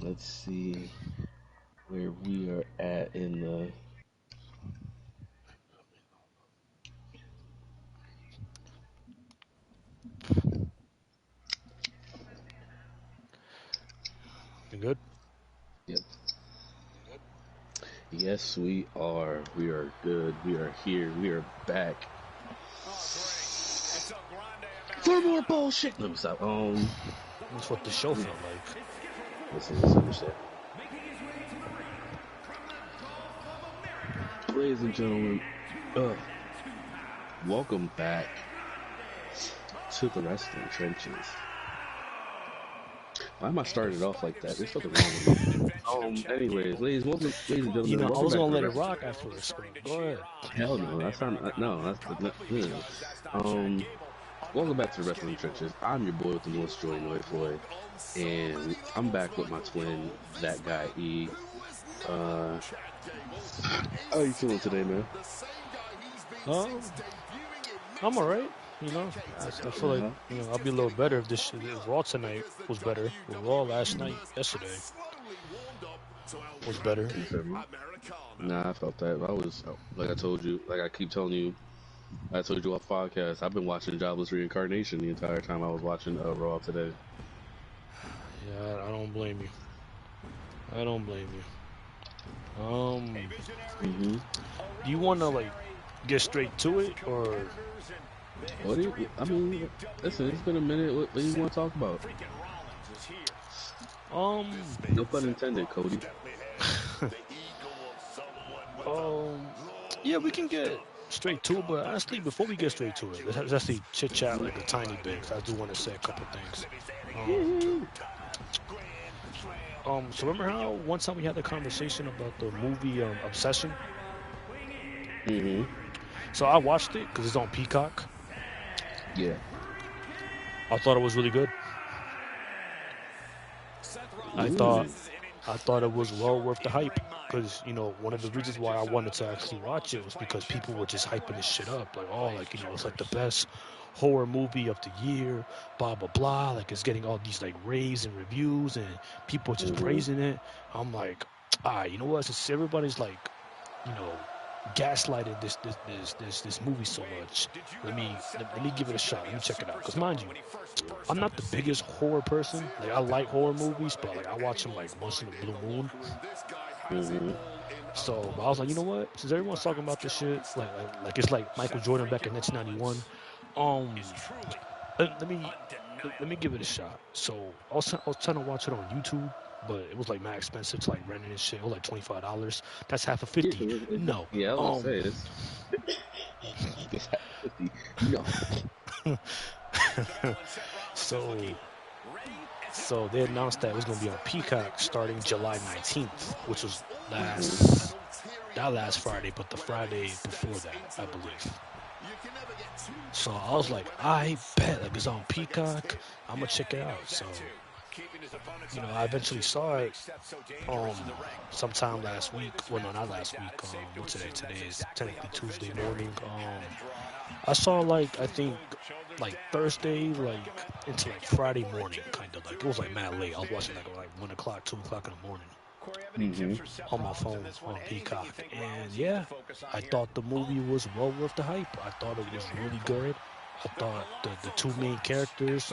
Let's see where we are at in the. You good? Yep. Yes, we are. We are good. We are here. We are back. For more bullshit. Let me stop. That's what the show felt like. This is SUMMERSLAM. Ladies and gentlemen, welcome back to the wrestling trenches. Why am I started off like that? There's something wrong with me. Anyways, ladies and gentlemen, You know, I welcome was back gonna to let the it wrestling. rock at first, but go ahead. Hell no, that's not. No, that's welcome back to the wrestling trenches. I'm your boy with the most joy, Noy Floyd, and I'm back with my twin, that guy E. How you feeling today, man? I'm alright. You know, I feel like I'll be a little better if if Raw tonight was better. Well, Raw yesterday was better. Nah, I felt that. I was like I told you, like I keep telling you. I told you off podcast. I've been watching Jobless Reincarnation the entire time I was watching Raw today. Yeah, I don't blame you. I don't blame you. Do you want to like get straight to it, or? What do you? I mean, listen. It's been a minute. What do you want to talk about? No pun intended, Cody. Yeah, we can get straight to it, but honestly, before we get straight to it, let's actually chit chat like a tiny bit. 'Cause I do want to say a couple things. So remember how one time we had the conversation about the movie Obsession? So I watched it because it's on Peacock. Yeah. I thought it was really good. I thought it was well worth the hype, because one of the reasons why I wanted to actually watch it was because people were just hyping this shit up, like, oh, like, it's like the best horror movie of the year, blah blah blah, like it's getting all these like raves and reviews and people just praising it. I'm like, you know what, since everybody's like, gaslighted this movie so much, let me give it a shot. Let me check it out. Because mind you, I'm not the biggest horror person. Like, I like horror movies, but like I watch them like once in a blue moon. So I was like, you know what? Since everyone's talking about this shit, like it's like Michael Jordan back in 1991. Let me give it a shot. So I was trying to watch it on YouTube, but it was like mad expensive to like rent it and shit. It was like $25. That's half of 50. No. Yeah, I was gonna say it's half 50. No. So they announced that it was gonna be on Peacock starting July 19th, which was not last Friday, but the Friday before that, I believe. So I was like, I bet, like, it's on Peacock. I'm gonna check it out. So, I eventually saw it sometime last week. Well, no, not last week. What's today? Today is technically Tuesday morning. I saw I think Thursday, like into like Friday morning, kind of like it was like mad late. I was watching like 1 o'clock, 2 o'clock in the morning. On my phone on Peacock, and yeah, I thought the movie was well worth the hype. I thought it was really good. I thought the two main characters,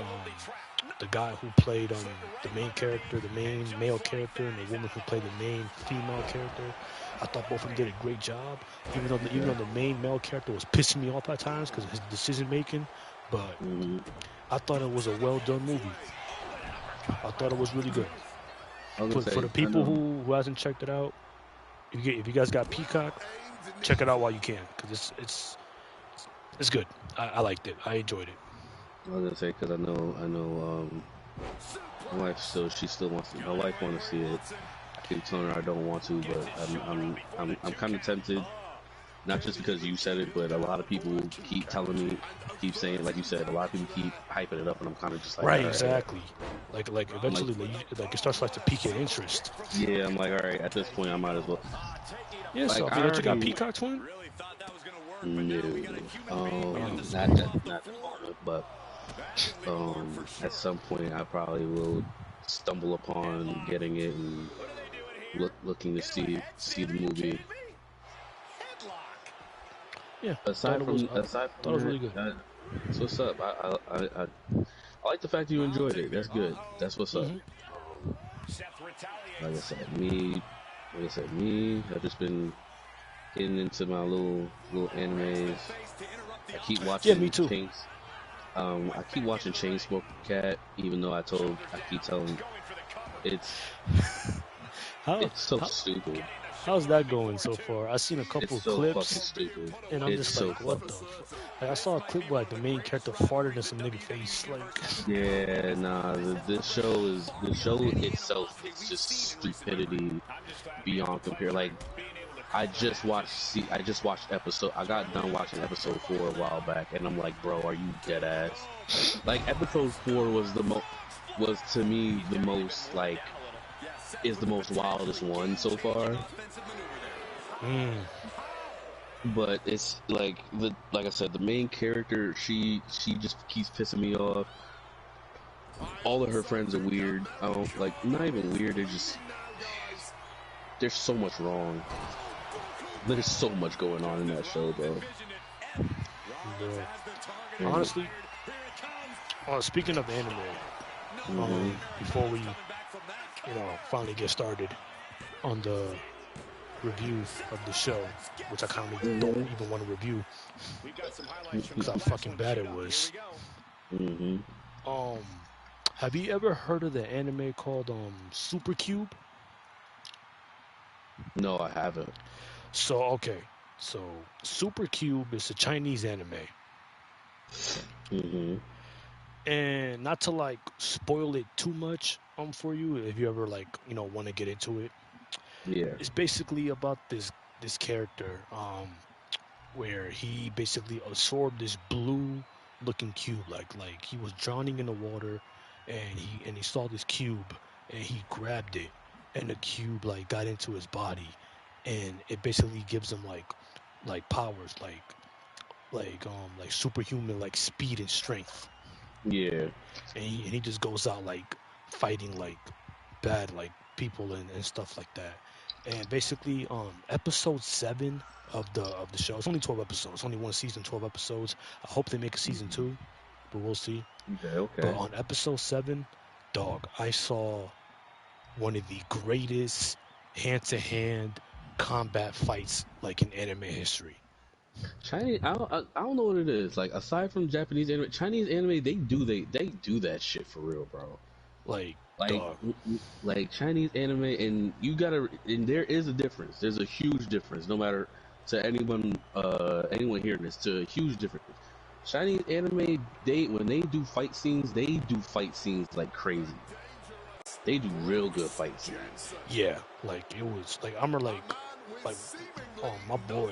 the guy who played the main character, the main male character, and the woman who played the main female character, I thought both of them did a great job. Even though the main male character was pissing me off at times because of his decision making, but I thought it was a well done movie. I thought it was really good. For the people who hasn't checked it out, if you guys got Peacock, check it out while you can, because it's good. I liked it. I enjoyed it. I was gonna say, because I know my wife still wants to. My wife want to see it. I keep telling her I don't want to, but I'm kind of tempted. Not just because you said it, but a lot of people keep telling me, keep saying, like you said, a lot of people keep hyping it up, and I'm kind of just like, right, exactly. Like eventually, like it starts to pique your interest. Yeah, I'm like, all right, at this point, I might as well. Yeah, so I mean, you got Peacock, twin? No, not that moment, but at some point, I probably will stumble upon getting it and looking to see the movie. Yeah, Aside from thought it was really good. that's what's up. I like the fact you enjoyed it. That's good. That's what's up. Like I said, me, I've just been getting into my little animes. I keep watching. Yeah, me too. I keep watching Chainsmoker Cat, even though I keep telling it's so stupid. How's that going so far? I've seen a couple It's of so clips, fucking stupid. and I'm It's just so like, what the? Like, I saw a clip where like the main character farted in some nigga face. Like, yeah, nah. This show itself is just stupidity beyond compare. Like, I just watched episode. I got done watching episode 4 a while back, and I'm like, bro, are you dead ass? Like, episode 4 was to me the most is the most wildest one so far. But it's like I said, the main character, she just keeps pissing me off. All of her friends are weird. I don't not even weird. There's so much wrong. There's so much going on in that show, bro. Honestly, speaking of anime, before we, finally get started on the review of the show, which I kind of don't even want to review because how fucking bad it was. Have you ever heard of the anime called Super Cube? No, I haven't. So Super Cube is a Chinese anime. And not to like spoil it too much for you, if you ever want to get into it. Yeah. It's basically about this character where he basically absorbed this blue looking cube, like he was drowning in the water, and he saw this cube and he grabbed it, and the cube got into his body, and it basically gives him like powers like superhuman speed and strength. Yeah. And he just goes out fighting bad people and stuff like that. And basically episode 7 of the show, it's only 12 episodes, only one season, 12 episodes. I hope they make a season 2, but we'll see. Okay. But on episode 7, dog, I saw one of the greatest hand-to-hand combat fights in anime history. Chinese, I don't know what it is. Like, aside from Japanese anime, Chinese anime, they do that shit for real, bro. Dog. Like Chinese anime, and there is a difference. There's a huge difference, no matter to anyone hearing this, to a huge difference. Chinese anime, when they do fight scenes like crazy. They do real good fight scenes. Yeah, it was I remember my boy,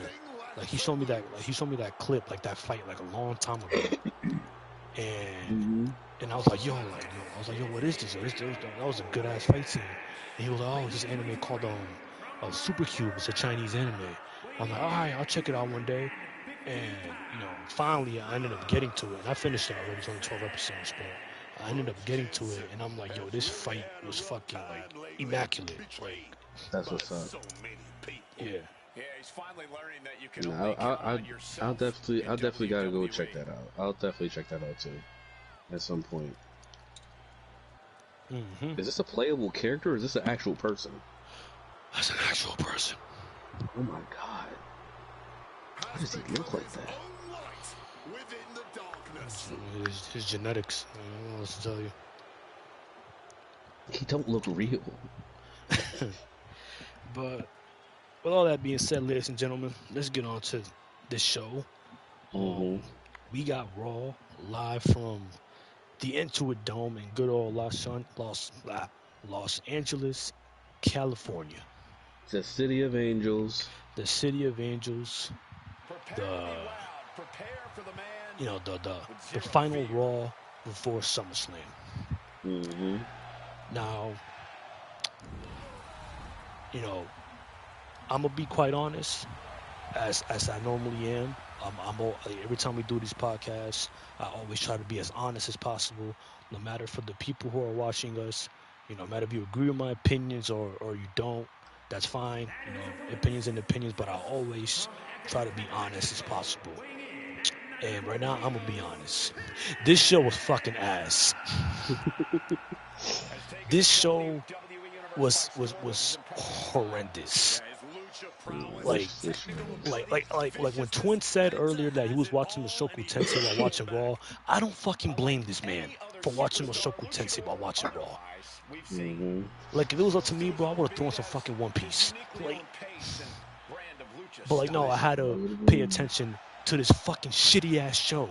he showed me that clip, that fight a long time ago. And I was like, yo, what is this? That was a good ass fight scene. And he was like, oh, it's this anime called Super Cube. It's a Chinese anime. I'm like, all right, I'll check it out one day. And finally, I ended up getting to it. And I finished it already. It's only 12 episodes, but I ended up getting to it. And I'm like, yo, this fight was fucking immaculate. That's what's up. Yeah. Yeah, he's finally learning that you can only count on yourself. I'll definitely gotta go check that out. I'll definitely check that out too, at some point. Is this a playable character, or is this an actual person? That's an actual person. Oh my god! How does he look like that? His genetics. I don't know what else to tell you. He don't look real. But with all that being said, ladies and gentlemen, let's get on to this show. We got Raw live from the Intuit Dome in good old Los Angeles, California. The City of Angels. The City of Angels. The final Raw before SummerSlam. Now, I'm gonna be quite honest, as I normally am. Every time we do these podcasts, I always try to be as honest as possible, no matter for the people who are watching us You know, no matter if you agree with my opinions or you don't, that's fine. You know, opinions and opinions, but I'll always try to be honest as possible. And right now, I'm gonna be honest. This show was fucking ass. This show was horrendous. Like when Twin said earlier that he was watching Mushoku Tensei while watching Raw, I don't fucking blame this man for watching Mushoku Tensei while watching Raw. Like, if it was up to me, bro, I would have thrown some fucking One Piece. But like, no, I had to pay attention to this fucking shitty ass show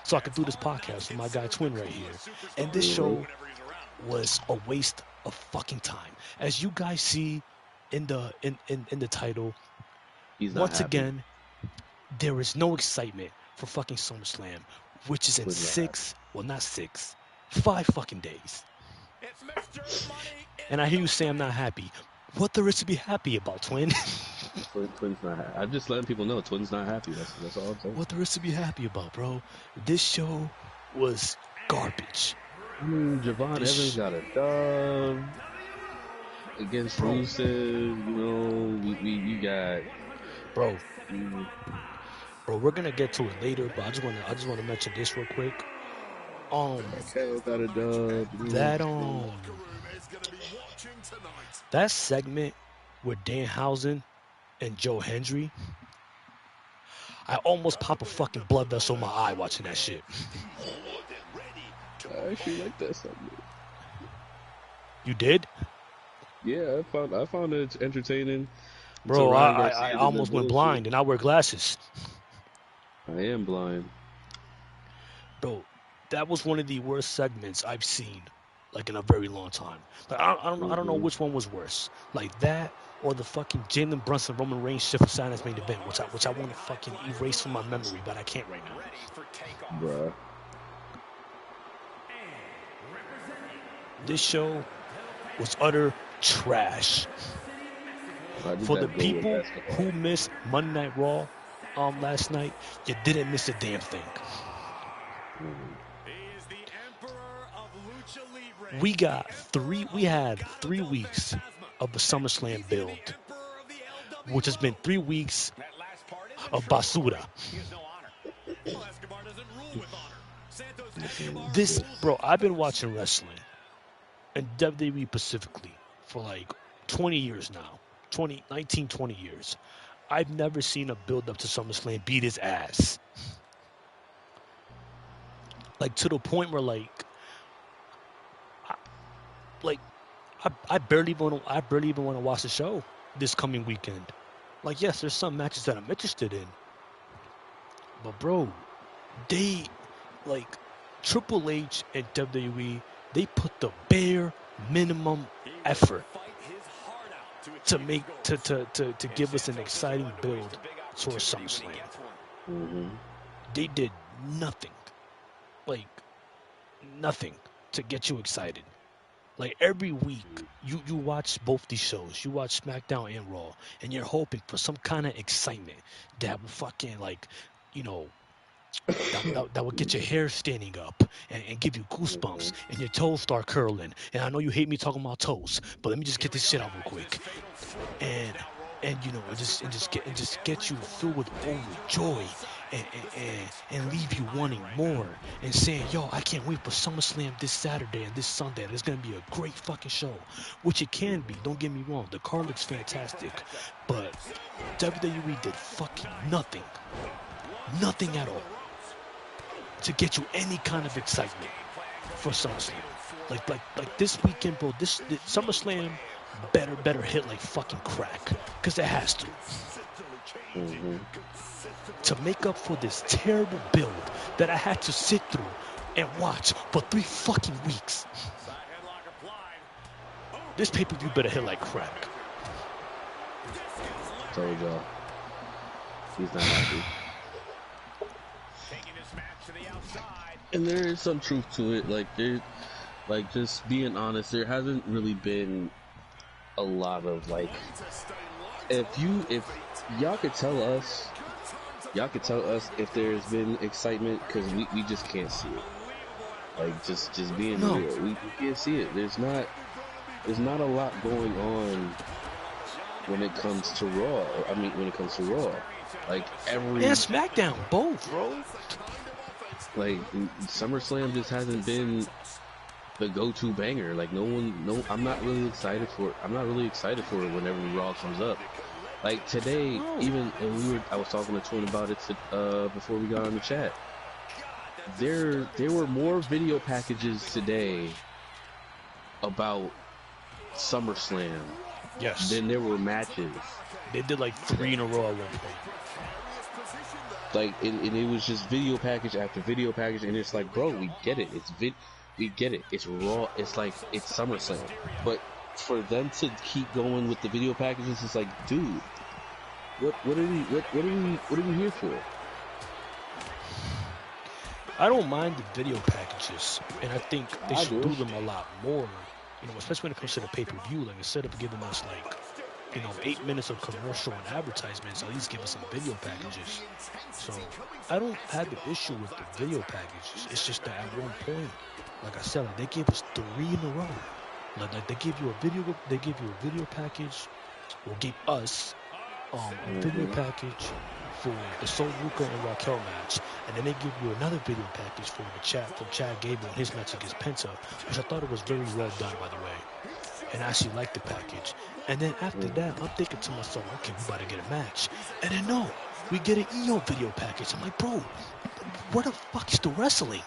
so I could do this podcast with my guy Twin right here. And this show was a waste of fucking time. As you guys see in the title, once again, there is no excitement for fucking SummerSlam, which is in 5 fucking days. And I hear you say I'm not happy. What there is to be happy about, Twin? Twin's not happy. I'm just letting people know Twin's not happy. That's all I'm saying. What there is to be happy about, bro? This show was garbage. Javon Evans got a dub against Rusev. You know, we got bro. Bro, we're gonna get to it later, but I just wanna mention this real quick. Raquel got a dub. That segment with Danhausen and Joe Hendry, I almost pop a fucking blood vessel in my eye watching that shit. I actually like that segment. You did? Yeah, I found it entertaining. Bro, I almost went blind, and I wear glasses. I am blind. Bro, that was one of the worst segments I've seen, like, in a very long time. Like, I don't know which one was worse, like that or the fucking Jalen Brunson Roman Reigns Shift of Silence main event, which I want to fucking erase from my memory, but I can't right now. Bruh. This show was utter trash. For the people who missed Monday Night Raw last night, you didn't miss a damn thing. We had 3 weeks of the SummerSlam build, which has been 3 weeks of basura. This, bro, I've been watching wrestling, and WWE specifically, for like 20 years now. 20 years. I've never seen a build-up to SummerSlam beat his ass. Like, to the point where, I barely even want to watch the show this coming weekend. Like, yes, there's some matches that I'm interested in. But, bro, they, like, Triple H and WWE, they put the bare minimum effort to give us an exciting build towards SummerSlam. They did nothing to get you excited. Like, every week you watch both these shows, you watch SmackDown and Raw, and you're hoping for some kind of excitement that will fucking, like, you know, that will get your hair standing up and give you goosebumps and your toes start curling. And I know you hate me talking about toes, but let me just get this shit out real quick. And you know, and just get you filled with joy and leave you wanting more and saying, yo, I can't wait for SummerSlam this Saturday and this Sunday. There's gonna be a great fucking show, which it can be. Don't get me wrong, the card looks fantastic, but WWE did fucking nothing at all to get you any kind of excitement for SummerSlam. Like this weekend, bro. This SummerSlam better hit like fucking crack, because it has to. To make up for this terrible build that I had to sit through and watch for 3 fucking weeks. This pay-per-view better hit like crack. Told y'all. He's not happy. And there is some truth to it. Like, just being honest, there hasn't really been a lot of, like, if y'all could tell us if there's been excitement, because we just can't see it. Like just being real, we can't see it. There's not a lot going on when it comes to Raw. I mean, when it comes to Raw, like every and SmackDown, both, bro. Like SummerSlam just hasn't been the go-to banger. Like I'm not really excited for it. I'm not really excited for it whenever Raw comes up. Like today, I was talking to Twin about it before we got on the chat. There were more video packages today about SummerSlam than there were matches. They did like 3 in a row at one point. Like, and it was just video package after video package, and it's like, bro, we get it. We get it. It's Raw. It's like, it's SummerSlam. But for them to keep going with the video packages, it's like, dude, what are we here for? I don't mind the video packages, and I think they should do them a lot more. You know, especially when it comes to the pay-per-view. Like, instead of giving us like, 8 minutes of commercial and advertisements, at least give us some video packages. So I don't have an issue with the video packages. It's just that at one point, like I said, like, they gave us 3 in a row. Like they give you a video package, or give us a video package for the Sol Luca and Raquel match, and then they give you another video package for Chad Gable and his match against Penta, which I thought it was very well done, by the way. And I actually liked the package. And then after that, I'm thinking to myself, okay, we about to get a match. And then no, we get an EO video package. I'm like, bro, where the fuck is the wrestling?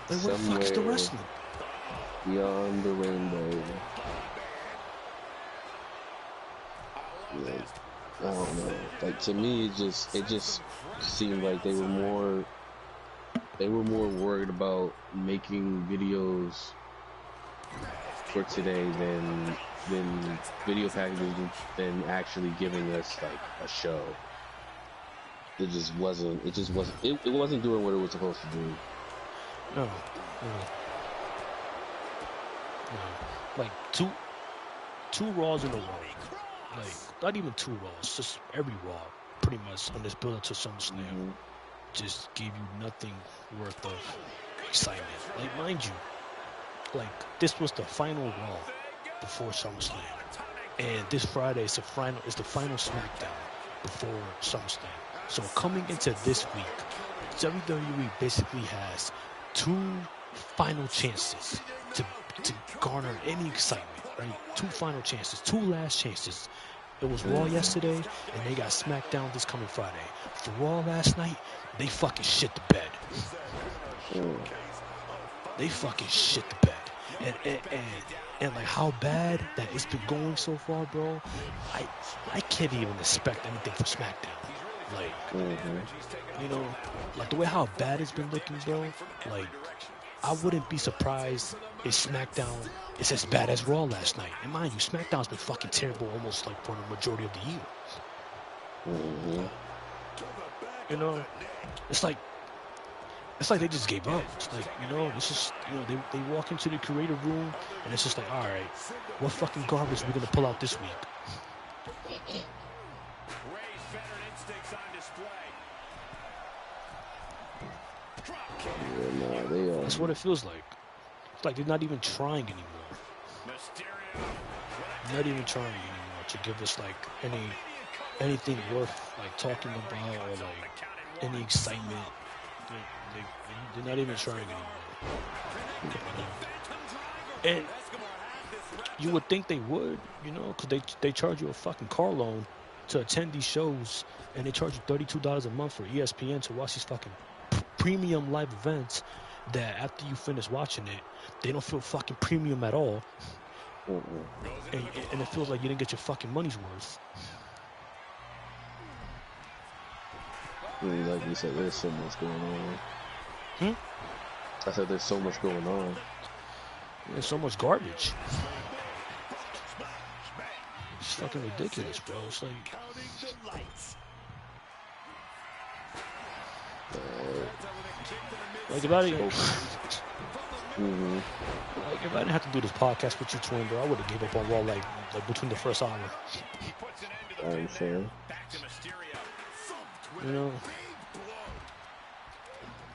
Like, where the fuck is the wrestling? Beyond the rainbow. Like, I don't know. Like, to me, it just seemed like they were more worried about making videos for today than video packages than actually giving us like a show. It wasn't doing what it was supposed to do. No. Like two Raws in a row. Like, not even 2 Raws, just every Raw, pretty much, on this build up to SummerSlam, just gave you nothing worth of excitement. Like, mind you, like, this was the final Raw before SummerSlam, and this Friday is the final SmackDown before SummerSlam. So coming into this week, WWE basically has 2 final chances to garner any excitement. Right? 2 final chances, 2 last chances. It was Raw yesterday, and they got SmackDown this coming Friday. For Raw last night, they fucking shit the bed. They fucking shit the bed. And like how bad that it's been going so far, bro. I can't even expect anything from SmackDown. Like, like the way how bad it's been looking, bro. Like, I wouldn't be surprised if SmackDown is as bad as Raw last night. And mind you, SmackDown's been fucking terrible almost like for the majority of the year. It's like they just gave up. It's like, it's just, they walk into the creative room and it's just like, all right, what fucking garbage are we gonna pull out this week? That's what it feels like. It's like they're not even trying anymore. Not even trying anymore to give us like anything worth like talking about or like any excitement. They're not even trying anymore. And you would think they would, because they charge you a fucking car loan to attend these shows, and they charge you $32 a month for ESPN to watch these fucking premium live events that after you finish watching it, they don't feel fucking premium at all. And it feels like you didn't get your fucking money's worth. Really, like you said, there's so much going on. I said there's so much going on. There's so much garbage. It's fucking ridiculous, bro. It's like... Like if I didn't, like if I didn't have to do this podcast with you, Twin, bro, I would have gave up on Raw like between the first hour. I'm fair.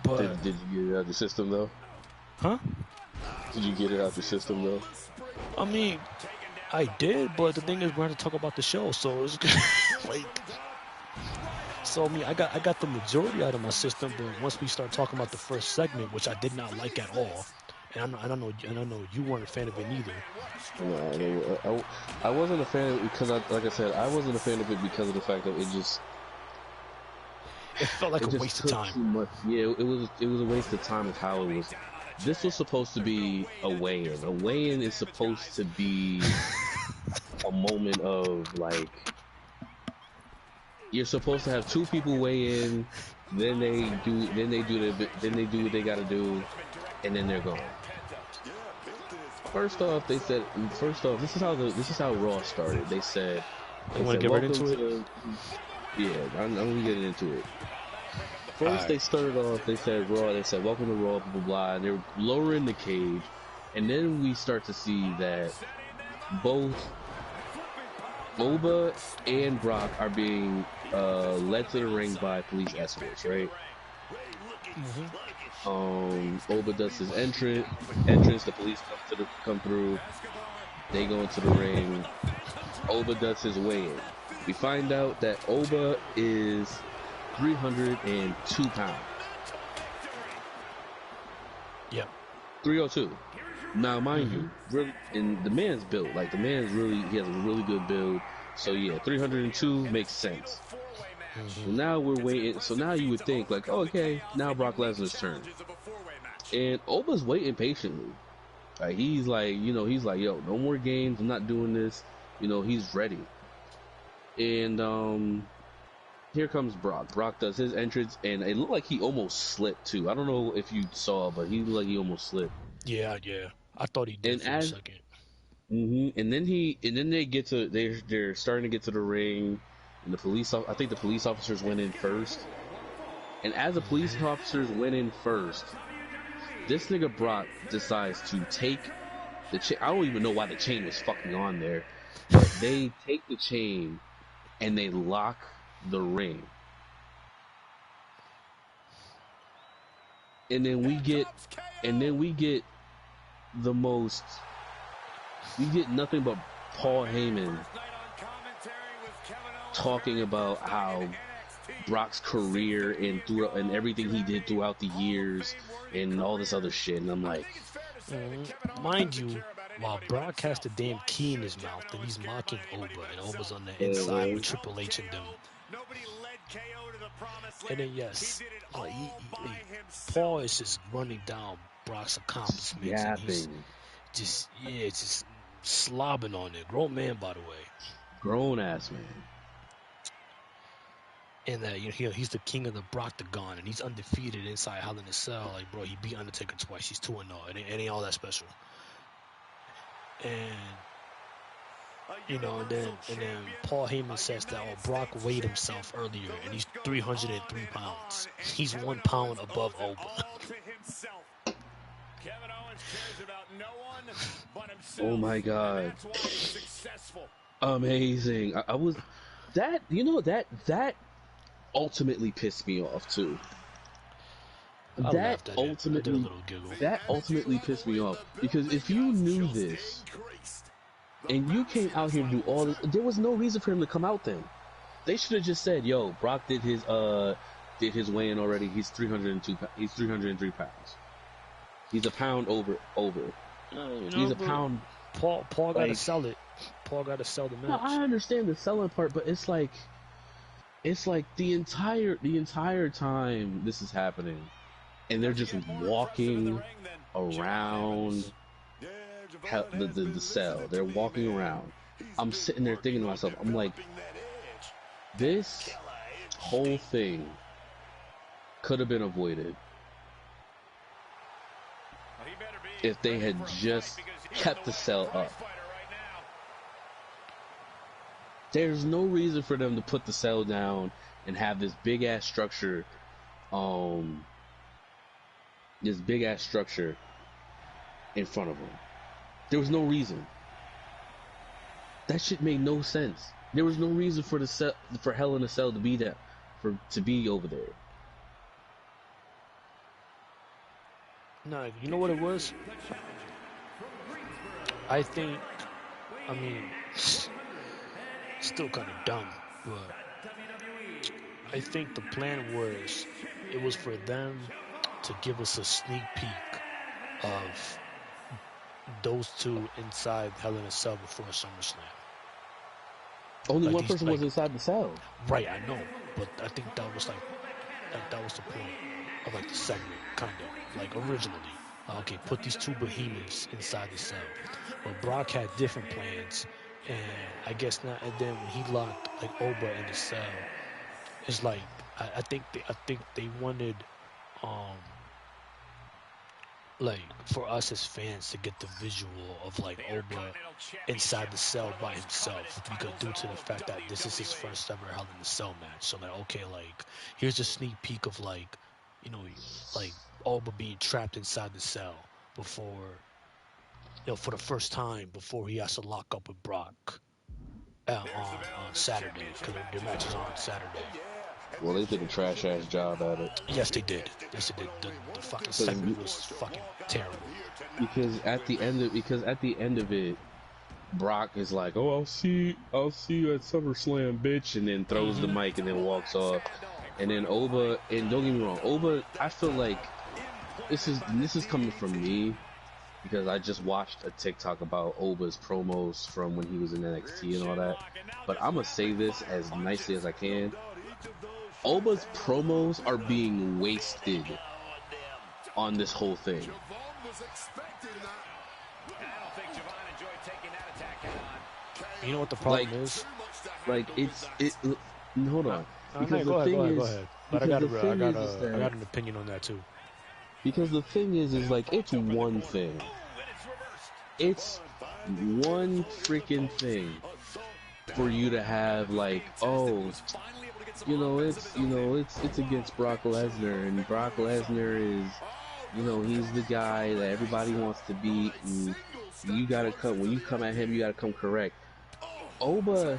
But did you get it out your system though? huh? Did you get it out your system though? I mean, I did, but the thing is, we're going to talk about the show, so it's like. So I mean, I got the majority out of my system, but once we start talking about the first segment, which I did not like at all, and I know you weren't a fan of it neither. No, I wasn't a fan of it because, like I said, I wasn't a fan of it because of the fact that it felt like a waste of time. Too much. Yeah, it was a waste of time of how it was. This was supposed to be a weigh-in. A weigh-in is supposed to be a moment of like. You're supposed to have two people weigh in, then they do what they gotta do, and then they're gone. First off, this is how Raw started. They said, want to get right into it? Yeah, I'm gonna get into it. First, They started off. They said Raw. They said, "Welcome to Raw," blah blah blah. And they're lowering the cage, and then we start to see that both Oba and Brock are being led to the ring by police escorts, right? Oba does his entrance. The police come through. They go into the ring. Oba does his weigh-in. We find out that Oba is 302 pounds. Yep. 302. Now, mind you, really, and the man's built. Like, he has a really good build. So, yeah, 302 makes sense. So now we're waiting. So now you would think, like, oh, okay, now Brock Lesnar's turn. And Oba's waiting patiently. Like, he's like, yo, no more games. I'm not doing this. He's ready. And, here comes Brock. Brock does his entrance, and it looked like he almost slipped, too. I don't know if you saw, but he looked like he almost slipped. Yeah. I thought he did for a second. And then they're starting to get to the ring, and I think the police officers went in first. And as the police officers went in first, this nigga Brock decides to take the chain. I don't even know why the chain was fucking on there, but they take the chain and they lock the ring. And then we get nothing but Paul Heyman talking about how Brock's career and everything he did throughout the years and all this other shit, and I'm like, mind you, while Brock has the damn key in his mouth and he's mocking Oba, and Oba's on the inside with Triple H and them. And then Paul is just running down Brock's accomplishments, and he's just slobbing on it. Grown man, by the way. Grown ass man. And that he's the king of the Broctagon, and he's undefeated inside Hell in a Cell. Like, bro, he beat Undertaker twice. He's 2-0. It ain't all that special. And and then Paul Heyman says that Brock weighed himself earlier, and he's 303 pounds. He's 1 pound above Oba. Oh my god! Amazing. I was that ultimately pissed me off too. That ultimately pissed me off, because if you knew this and you came out here to do all this, there was no reason for him to come out then. They should have just said, "Yo, Brock did his weigh-in already. He's 302. He's 303 pounds. He's a pound over. He's a pound." Paul got to sell it. Paul got to sell the match. No, I understand the selling part, but it's like the entire time this is happening, and they're just walking around the cell. They're walking around. I'm sitting there thinking to myself, I'm like, this whole thing could have been avoided if they had just kept the cell up. There's no reason for them to put the cell down and have this big ass structure, in front of them. There was no reason. That shit made no sense. There was no reason for Hell in a Cell to be over there. No, you know what it was? I think, I mean, still kind of dumb, but I think the plan was, it was for them to give us a sneak peek of those two inside Hell in a Cell before SummerSlam. Only one person was inside the cell. Right, I know, but I think that was that was the point of like the segment, kind of like originally. Okay, put these two behemoths inside the cell. But Brock had different plans, and I guess not. And then when he locked like Oba in the cell, it's like I think they wanted like for us as fans to get the visual of like Oba inside the cell by himself, because due to the fact that this is his first ever Hell in the Cell match. So like, okay, like here's a sneak peek of like, you know, like Oba being trapped inside the cell before, you know, for the first time before he has to lock up with Brock on Saturday, because their match is on Saturday. Well, they did a trash ass job at it. Yes, they did. Yes, they did. The fucking segment was fucking terrible. Because at the end of it, Brock is like, "Oh, I'll see you at SummerSlam, bitch," and then throws the mic and then walks off. And then Oba, and don't get me wrong, Oba, I feel like this is coming from me because I just watched a TikTok about Oba's promos from when he was in NXT and all that. But I'm gonna say this as nicely as I can. Oba's promos are being wasted on this whole thing. You know what the problem is? Like hold on. Because go ahead. But I got an opinion on that too. Because the thing is like it's one thing. It's one freaking thing for you to have like, oh, it's against Brock Lesnar, and Brock Lesnar is, he's the guy that everybody wants to beat, and you gotta come, when you come at him, you gotta come correct. Oba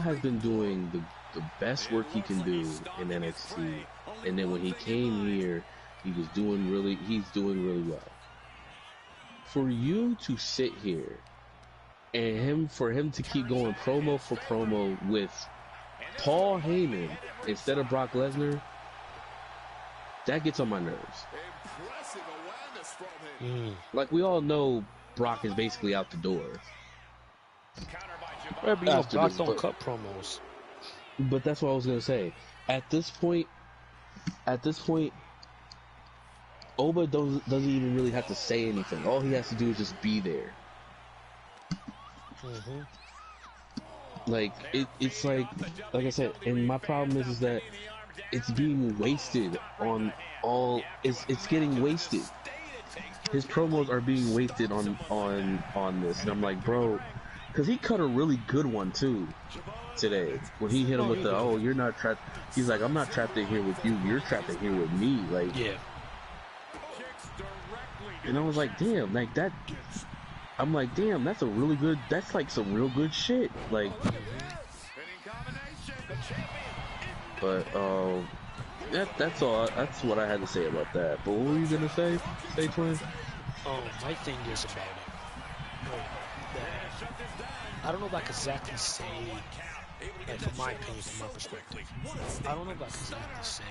has been doing the best work he can do in NXT, and then when he came here, he's doing really well. For you to sit here and for him to keep going promo for promo with Paul Heyman instead of Brock Lesnar, that gets on my nerves. Like, we all know Brock is basically out the door. Right, but Brock don't cut promos. But that's what I was gonna say. At this point, Oba doesn't even really have to say anything. All he has to do is just be there. Like it's like I said, and my problem is that it's being wasted on all. It's getting wasted. His promos are being wasted on this, and I'm like, bro, because he cut a really good one too today when he hit him with the, oh, you're not trapped. He's like, I'm not trapped in here with you. You're trapped in here with me. Like, yeah. And I was like, damn, like that. I'm like, damn, that's like some real good shit. Like, but that's all. That's what I had to say about that. But what were you gonna say, Twin? My thing is about it. I don't know if I could exactly say, like, from my opinion, from my perspective, I don't know if I could exactly say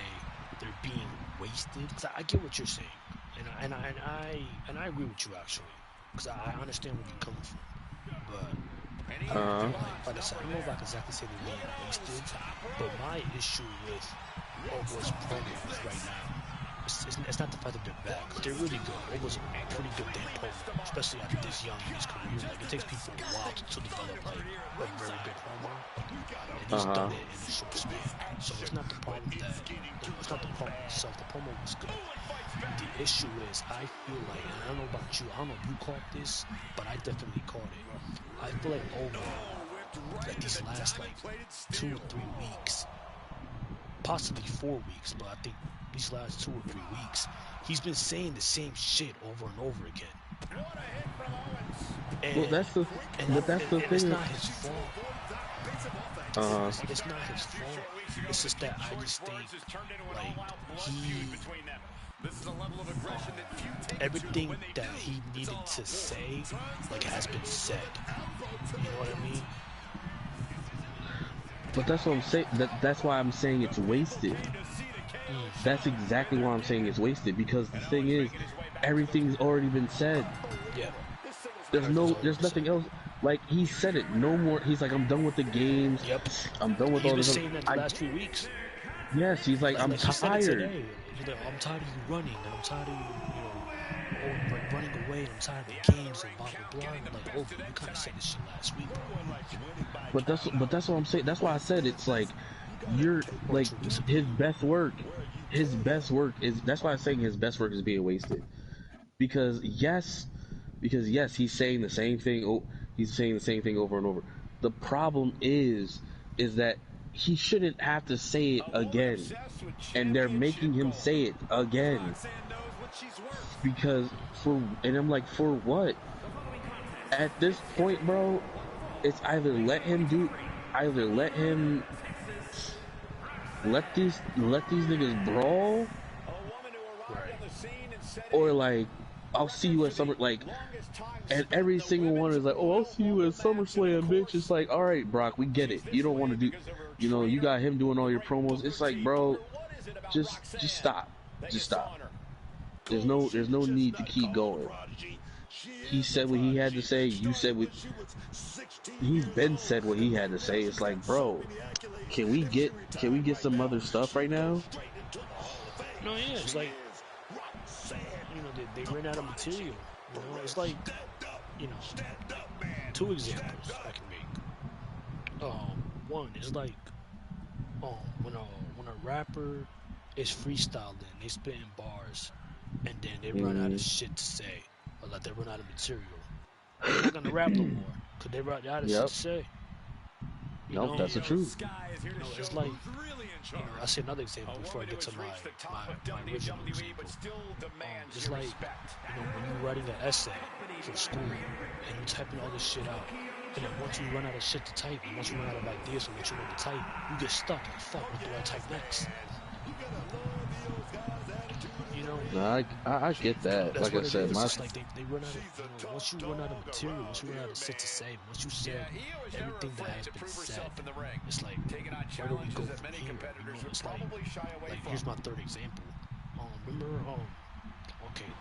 they're being wasted. Cause I get what you're saying, and I agree with you actually. Because I understand where you're coming from, but like I said, I don't know if I can exactly say they're being wasted, but my issue with Oba's promos right now, it's not the fact that they're bad, because they're really good. Oba's a pretty good damn promo, especially after this young in his career. Like, it takes people a while to develop like a very good promo, and he's done it in a short span. So it's not the problem it's not the promo itself. The promo was good. The issue is, I feel like, and I don't know about you, I don't know if you caught this, but I definitely caught it. I feel like like these last like 2 or 3 weeks, possibly 4 weeks, but I think these last 2 or 3 weeks, he's been saying the same shit over and over again. And, well, that's the thing. It's not his fault. It's not his fault. It's just that I just think, like, everything that he needed to say, like, has been said. You know what I mean? But that's what I'm saying. That's why I'm saying it's wasted. That's exactly why I'm saying it's wasted, because the thing is, everything's already been said. Yeah. There's nothing else. Like, he said it. No more. He's like, I'm done with the games. Yep. I'm done with He's all been this. saying that the last few weeks. Yes, he's like, I'm he said it tired. today. He's like, I'm tired of you running, and I'm tired of you, running away. I'm tired of the games and blah blah blah. And I'm like, oh, you kind of said this shit last week, bro. But that's what I'm saying. That's why I said it's like, you're like, his best work. His best work is. That's why I'm saying his best work is being wasted. Because yes, he's saying the same thing. Oh, he's saying the same thing over and over. The problem is that he shouldn't have to say it again, and they're making him say it again. Because and I'm like, for what? At this point, bro, it's either let these niggas brawl, or like, I'll see you at Summer, like, and every single one is like, oh, I'll see you at SummerSlam, bitch. It's like, all right, Brock, we get it. You don't want to do, you got him doing all your promos. It's like, bro, just stop. Just stop. There's no need to keep going. He said what he had to say. You said what he's been said what he had to say. It's like, bro, can we get some other stuff right now? No, yeah, it's like, they ran out of material. It's like, two examples I can make. One is like, when a rapper is freestyling, they spitting bars, and then they run out of shit to say, or like they run out of material. They're not gonna rap no more, cause they run out of shit to say. Nope, that's the truth. It's like, I see another example before I get to my original example. It's like, when you're writing an essay for school and you're typing all this shit out, and then once you run out of shit to type, and once you run out of ideas of what you want to type, you get stuck. Like, fuck, what do I type next? I get that. Like I said, it's like they run out of, once you run out of material, once you run out of shit to say, once you said everything that has been said, it's like, where do we go from here? It's like here's my third example. Remember, okay,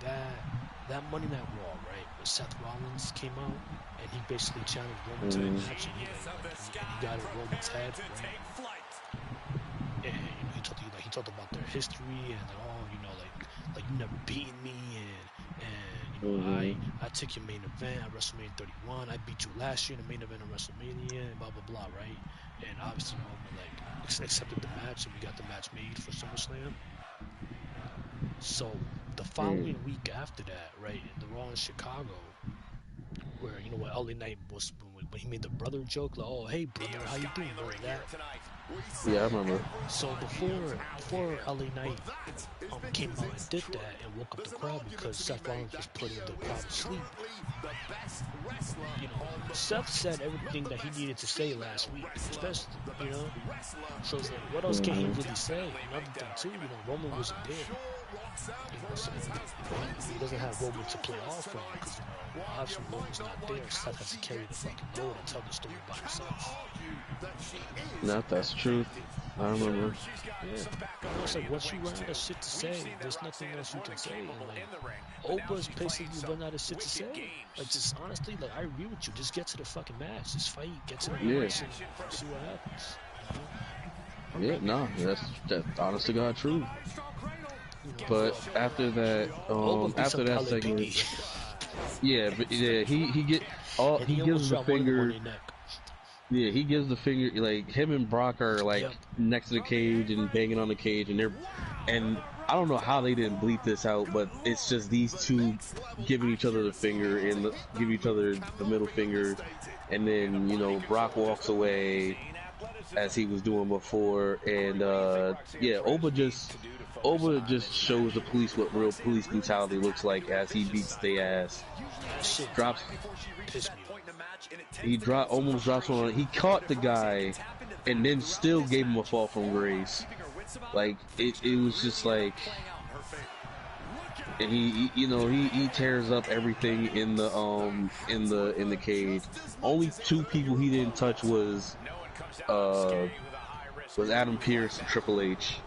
that Monday Night Raw, right, where Seth Rollins came out and he basically challenged Roman to the match, and he got in Roman's head, right? And he talked about their history and like you never beaten me, and I took your main event at WrestleMania 31. I beat you last year in the main event of WrestleMania, and blah blah blah, right? And obviously Roman accepted the match, and we got the match made for SummerSlam. So the following week after that, right, in the Raw in Chicago, where when LA Knight was when he made the brother joke, like, oh hey brother, how you doing, all that. Yeah, I remember. So before LA Knight came out and did that and woke up the crowd because Seth Rollins was putting the crowd to sleep, Seth said everything that he needed to say last week, especially, So it's like, what else can he really say? Another thing too, Roman wasn't there. So he doesn't have Roman to play off from, because obviously Roman's not there. Seth has to carry the fucking load and tell the story by himself. No, that's true. I remember. Yeah. It's like, once you run out of shit to say, there's nothing else you can say. And like, Oprah's basically run out of shit to say. Like, just honestly, like, I agree with you. Just get to the fucking match. Just fight. Get to the match and see what happens. Yeah, no, that's honest to God true. But after that, after that segment, he gives the finger. Yeah, he gives the finger. Like, him and Brock are like next to the cage and banging on the cage, and I don't know how they didn't bleep this out, but it's just these two giving each other the finger and giving each other the middle finger, and then Brock walks away as he was doing before, and Oba just shows the police what real police brutality looks like as he beats their ass. He almost drops one. He caught the guy, and then still gave him a fall from grace. Like, it was just like, and he tears up everything in the cage. Only two people he didn't touch was Adam Pearce and Triple H,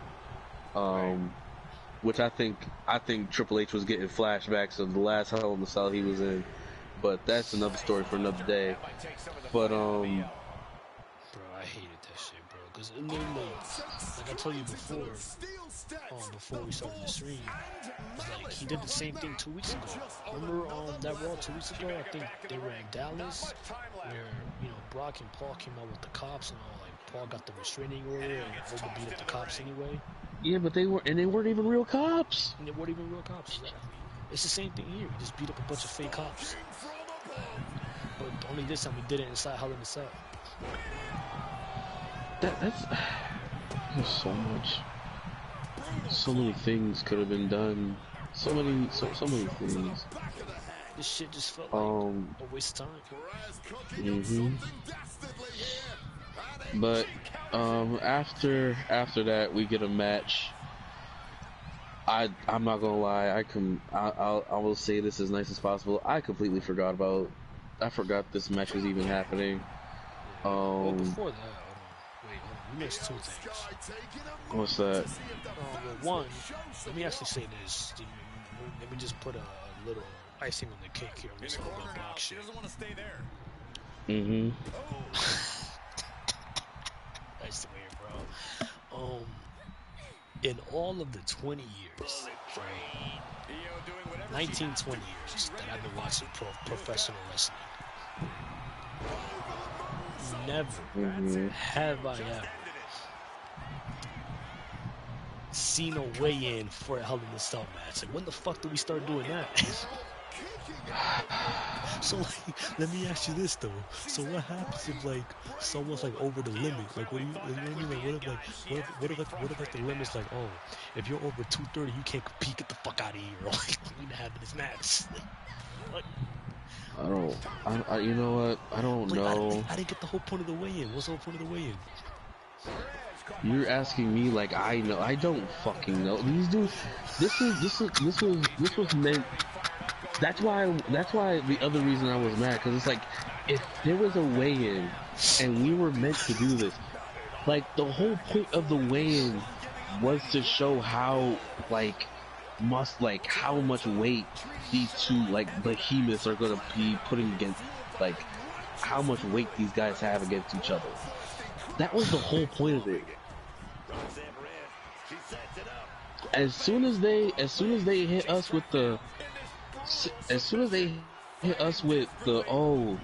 which I think Triple H was getting flashbacks of the last Hell in the Cell he was in, but that's another story for another day. But bro, I hated that shit, bro, because it looked like I told you before we started the stream, it's like he did the same thing 2 weeks ago. Remember that Raw 2 weeks ago? I think they were in Dallas, where Brock and Paul came out with the cops and all. Like Paul got the restraining order and Hogan beat up the cops anyway. Yeah, but they weren't even real cops. And they weren't even real cops. Exactly. It's the same thing here. He just beat up a bunch of fake cops. But only this time he did it inside Hell in a Cell. There's so many things could have been done. So many things. This shit just felt like a waste of time. But after that we get a match. I'm not gonna lie. I will say this as nice as possible. I completely forgot this match was even happening. Well, before that, we missed two things. What's that? Well, one, let me actually say this. Let me just put a little icing on the cake here on this whole Brock shit. Nice to hear, bro. In all of the 20 years, right, 19, 20 years that I've been watching professional wrestling, never have I ever seen a weigh-in for a Hell in a Cell match. And when the fuck did we start doing that? So, like, let me ask you this though. So, what happens if like someone's like over the limit? Like, what do you mean? Like, what if the limit's like, oh, if you're over 230, you can't compete. Get the fuck out of here. Like, we need to have this match. Like, you know what? I don't know. I didn't get the whole point of the weigh-in. What's the whole point of the weigh-in? You're asking me like I know. I don't fucking know. These dudes. This was meant. That's why the other reason I was mad, because it's like, if there was a weigh-in and we were meant to do this, like, the whole point of the weigh-in was to show how how much weight these two like behemoths are gonna be putting against, like, how much weight these guys have against each other. That was the whole point of it. As soon as they hit us with the oh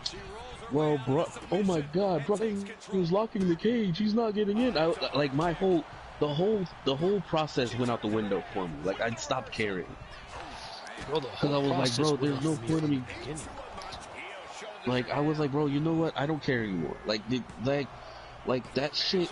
my god, Brock was locking the cage, he's not getting in. The whole process went out the window for me. Like, I stopped caring. Because I was like, bro, there's no point of me. Like, I was like, bro, you know what? I don't care anymore. Like that shit